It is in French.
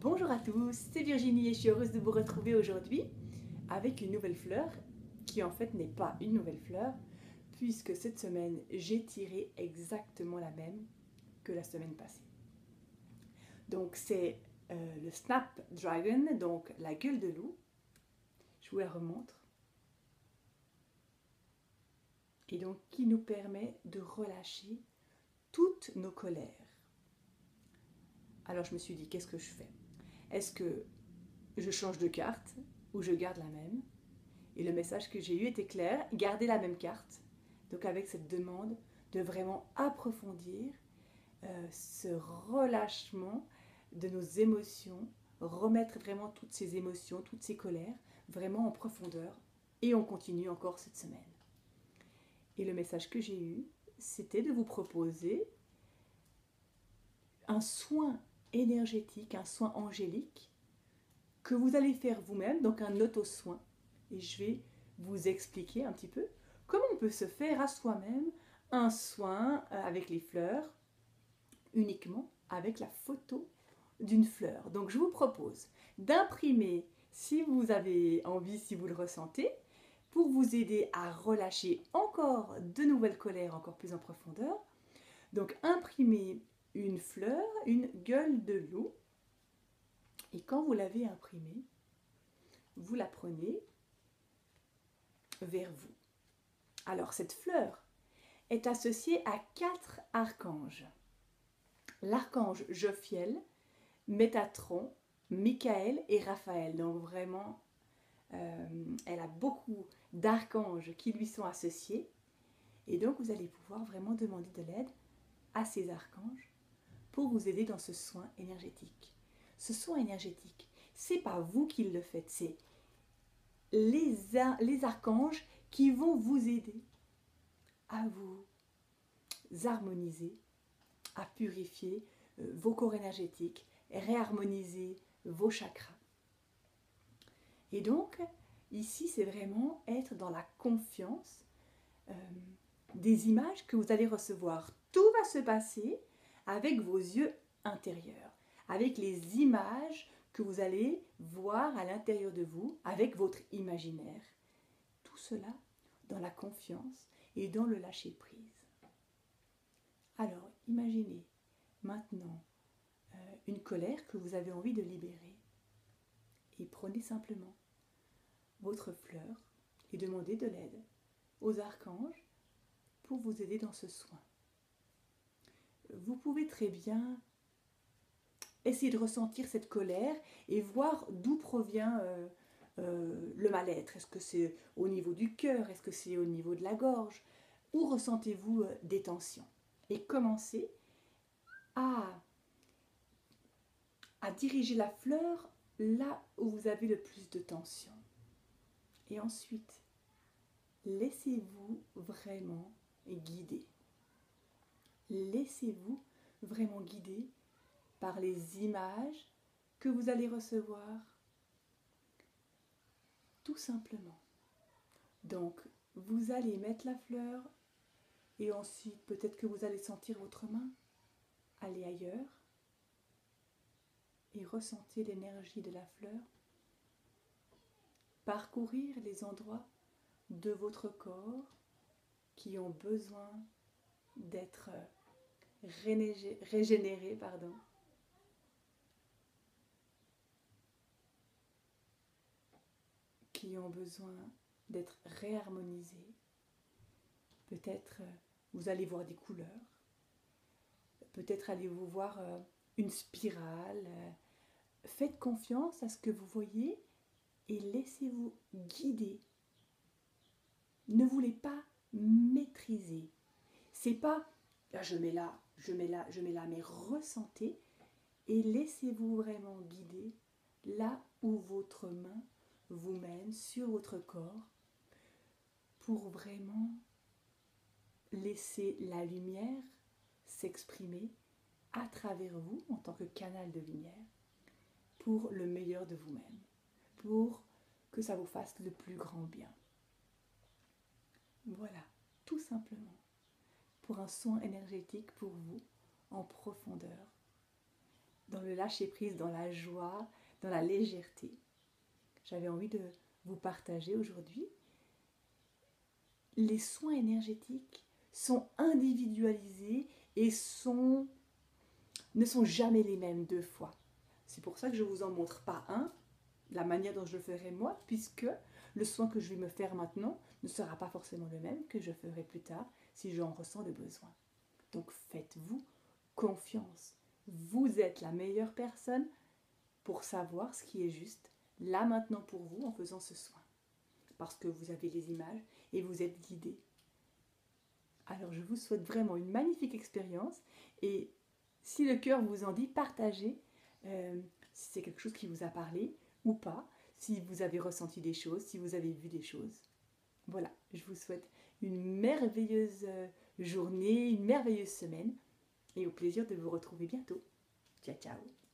Bonjour à tous, c'est Virginie et je suis heureuse de vous retrouver aujourd'hui avec une nouvelle fleur qui en fait n'est pas une nouvelle fleur puisque cette semaine j'ai tiré exactement la même que la semaine passée. Donc c'est le Snapdragon, donc la gueule de loup. Je vous la remontre. Et donc qui nous permet de relâcher toutes nos colères. Alors je me suis dit, qu'est-ce que je fais? Est-ce que je change de carte ou je garde la même? Et le message que j'ai eu était clair, gardez la même carte. Donc avec cette demande de vraiment approfondir ce relâchement de nos émotions, remettre vraiment toutes ces émotions, toutes ces colères, vraiment en profondeur. Et on continue encore cette semaine. Et le message que j'ai eu, c'était de vous proposer un soin énergétique, un soin angélique que vous allez faire vous-même, donc un auto-soin. Et je vais vous expliquer un petit peu comment on peut se faire à soi-même un soin avec les fleurs, uniquement avec la photo d'une fleur. Donc je vous propose d'imprimer, si vous avez envie, si vous le ressentez, pour vous aider à relâcher encore de nouvelles colères encore plus en profondeur. Donc imprimez une fleur, une gueule de loup, et quand vous l'avez imprimée, vous la prenez vers vous. Alors cette fleur est associée à 4 archanges. L'archange Jophiel, Métatron, Michael et Raphaël. Donc vraiment, elle a beaucoup d'archanges qui lui sont associés. Et donc vous allez pouvoir vraiment demander de l'aide à ces archanges pour vous aider dans ce soin énergétique. Ce soin énergétique, c'est pas vous qui le faites, c'est les archanges qui vont vous aider à vous harmoniser, à purifier vos corps énergétiques, réharmoniser vos chakras. Et donc, ici, c'est vraiment être dans la confiance des images que vous allez recevoir. Tout va se passer avec vos yeux intérieurs, avec les images que vous allez voir à l'intérieur de vous, avec votre imaginaire. Tout cela dans la confiance et dans le lâcher-prise. Alors, imaginez maintenant une colère que vous avez envie de libérer. Et prenez simplement votre fleur et demandez de l'aide aux archanges pour vous aider dans ce soin. Vous pouvez très bien essayer de ressentir cette colère et voir d'où provient le mal-être. Est-ce que c'est au niveau du cœur? Est-ce que c'est au niveau de la gorge? Où ressentez-vous des tensions? Et commencez à diriger la fleur là où vous avez le plus de tension. Et ensuite, laissez-vous vraiment guider. Laissez-vous vraiment guider par les images que vous allez recevoir, tout simplement. Donc, vous allez mettre la fleur et ensuite, peut-être que vous allez sentir votre main aller ailleurs et ressentir l'énergie de la fleur, parcourir les endroits de votre corps qui ont besoin d'être régénérés, qui ont besoin d'être réharmonisés. Peut-être vous allez voir des couleurs, peut-être allez-vous voir une spirale. Faites confiance à ce que vous voyez et laissez-vous guider. Ne voulez pas maîtriser. C'est pas je mets là, je mets là, je mets là, mais ressentez et laissez-vous vraiment guider là où votre main vous mène sur votre corps pour vraiment laisser la lumière s'exprimer à travers vous en tant que canal de lumière pour le meilleur de vous-même, pour que ça vous fasse le plus grand bien. Voilà, tout simplement, pour un soin énergétique pour vous en profondeur. dans le lâcher-prise, dans la joie, dans la légèreté. J'avais envie de vous partager aujourd'hui. Les soins énergétiques sont individualisés et ne sont jamais les mêmes deux fois. C'est pour ça que je ne vous en montre pas un, la manière dont je le ferai moi, puisque le soin que je vais me faire maintenant ne sera pas forcément le même que je ferai plus tard si j'en ressens le besoin. Donc faites-vous confiance. Vous êtes la meilleure personne pour savoir ce qui est juste là maintenant pour vous en faisant ce soin. Parce que vous avez les images et vous êtes guidé. Alors je vous souhaite vraiment une magnifique expérience et si le cœur vous en dit, partagez si c'est quelque chose qui vous a parlé ou pas, si vous avez ressenti des choses, si vous avez vu des choses. Voilà, je vous souhaite une merveilleuse journée, une merveilleuse semaine et au plaisir de vous retrouver bientôt. Ciao, ciao!